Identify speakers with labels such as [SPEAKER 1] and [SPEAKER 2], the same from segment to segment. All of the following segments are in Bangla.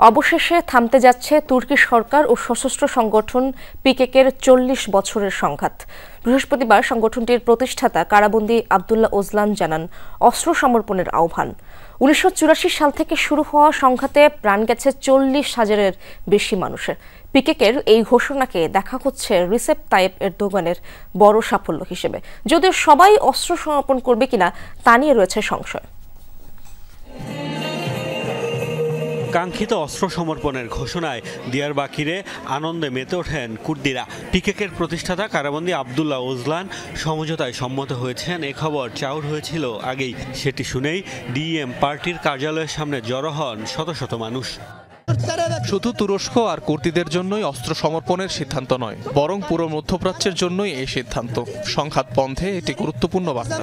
[SPEAKER 1] অবশেষে থামতে যাচ্ছে তুর্কি সরকার ও সশস্ত্র সংগঠন পিকেকের ৪০ বছরের সংঘাত। বৃহস্পতিবার সংগঠনটির প্রতিষ্ঠাতা কারাবন্দী আব্দুল্লাহ ওজলান জানান অস্ত্র সমর্পণের আহ্বান। ১৯৮৪ সাল থেকে শুরু হওয়া সংঘাতে প্রাণ গেছে ৪০,০০০-এর বেশি মানুষের। পিকেকের এই ঘোষণাকে দেখা হচ্ছে রিসেপ তাইয়েপ এরদোগানের বড় সাফল্য হিসেবে, যদিও সবাই অস্ত্র সমর্পণ করবে কিনা তা নিয়ে রয়েছে সংশয়।
[SPEAKER 2] কাঙ্ক্ষিত অস্ত্র সমর্পণের ঘোষণায় দিয়ারবাকিরে আনন্দে মেতে ওঠেন কুর্দিরা। পিকেকের প্রতিষ্ঠাতা কারাবন্দী আব্দুল্লাহ ওজলান সমঝোতায় সম্মত হয়েছেন, এ খবর চাউর হয়েছিল আগেই। সেটি শুনেই ডিএম পার্টির কার্যালয়ের সামনে জড়ো হন শত শত মানুষ।
[SPEAKER 3] শুধু তুরস্ক আর কুর্দিদের জন্যই অস্ত্র সমর্পণের সিদ্ধান্ত নয়, বরং পুরো মধ্যপ্রাচ্যের জন্যই এই সিদ্ধান্ত। সংঘাত বন্ধে এটি গুরুত্বপূর্ণ বার্তা।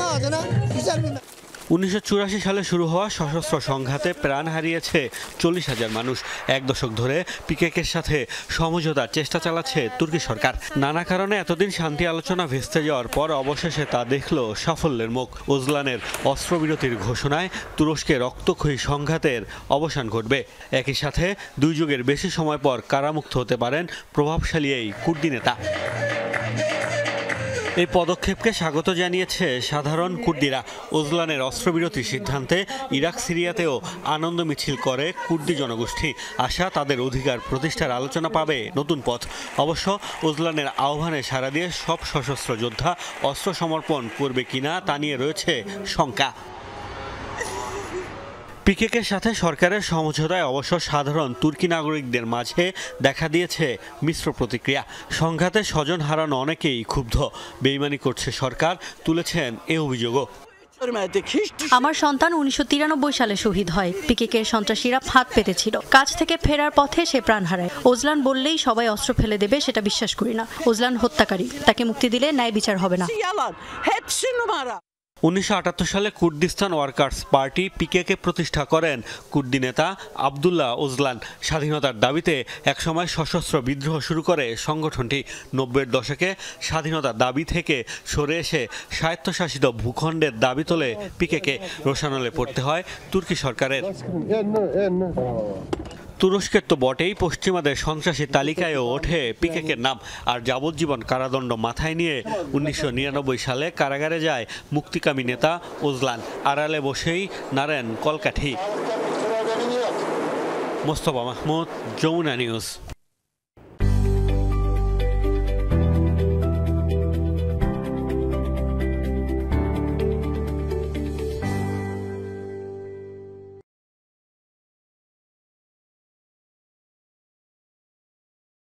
[SPEAKER 2] ১৯৮৪ সালে শুরু হওয়া সশস্ত্র সংঘাতে প্রাণ হারিয়েছে ৪০,০০০ মানুষ। এক দশক ধরে পিকেকের সাথে সমঝোতার চেষ্টা চালাচ্ছে তুর্কি সরকার। নানা কারণে এতদিন শান্তি আলোচনা ভেস্তে যাওয়ার পর অবশেষে তা দেখল সাফল্যের মুখ। ওজলানের অস্ত্রবিরতির ঘোষণায় তুরস্কে রক্তক্ষয়ী সংঘাতের অবসান ঘটবে। একই সাথে ২ যুগের বেশি সময় পর কারামুক্ত হতে পারেন প্রভাবশালী এই কুর্দি নেতা। এই পদক্ষেপকে স্বাগত জানিয়েছে সাধারণ কুর্দিরা। ওজলানের অস্ত্রবিরতির সিদ্ধান্তে ইরাক সিরিয়াতেও আনন্দ মিছিল করে কুর্দি জনগোষ্ঠী। আশা তাদের অধিকার প্রতিষ্ঠার আলোচনা পাবে নতুন পথ। অবশ্য ওজলানের আহ্বানে সাড়া দিয়ে সব সশস্ত্র যোদ্ধা অস্ত্র সমর্পণ করবে কিনা তা নিয়ে রয়েছে শঙ্কা। পিকেকের সাথে সরকারের সমঝোতায় অবশ্য সাধারণ তুর্কি নাগরিকদের মাঝে দেখা দিয়েছে মিশ্র প্রতিক্রিয়া। সংঘাতে স্বজন হারানো অনেকেই ক্ষুব্ধ। বেইমানি করছে সরকার, তুলেছেন এ অভিযোগও।
[SPEAKER 4] আমার সন্তান ১৯৯৩ সালে শহীদ হয়। পিকেকের সন্ত্রাসীরা ফাঁদ পেতেছিল। কাজ থেকে ফেরার পথে সে প্রাণ হারায়। ওজলান বললেই সবাই অস্ত্র ফেলে দেবে, সেটা বিশ্বাস করি না। ওজলান হত্যাকারী, তাকে মুক্তি দিলে ন্যায় বিচার হবে না।
[SPEAKER 2] ১৯৭৮ সালে কুর্দিস্তান ওয়ার্কার্স পার্টি পিকেকে প্রতিষ্ঠা করেন কুর্দি নেতা আব্দুল্লাহ ওজলান। স্বাধীনতার দাবিতে একসময় সশস্ত্র বিদ্রোহ শুরু করে সংগঠনটি। ৯০-এর দশকে স্বাধীনতার দাবি থেকে সরে এসে স্বায়ত্তশাসিত ভূখণ্ডের দাবি তোলে পিকেকে। রোষানলে পড়তে হয় তুর্কি সরকারের। তুরস্কের তো বটেই, পশ্চিমাদের সন্ত্রাসী তালিকায়ও ওঠে পিকেকের নাম। আর যাবজ্জীবন কারাদণ্ড মাথায় নিয়ে ১৯৯৯ সালে কারাগারে যায় মুক্তিকামী নেতা ওজলান। আড়ালে বসেই নাড়েন কলকাঠি। মোস্তফা মাহমুদ, যমুনা নিউজ।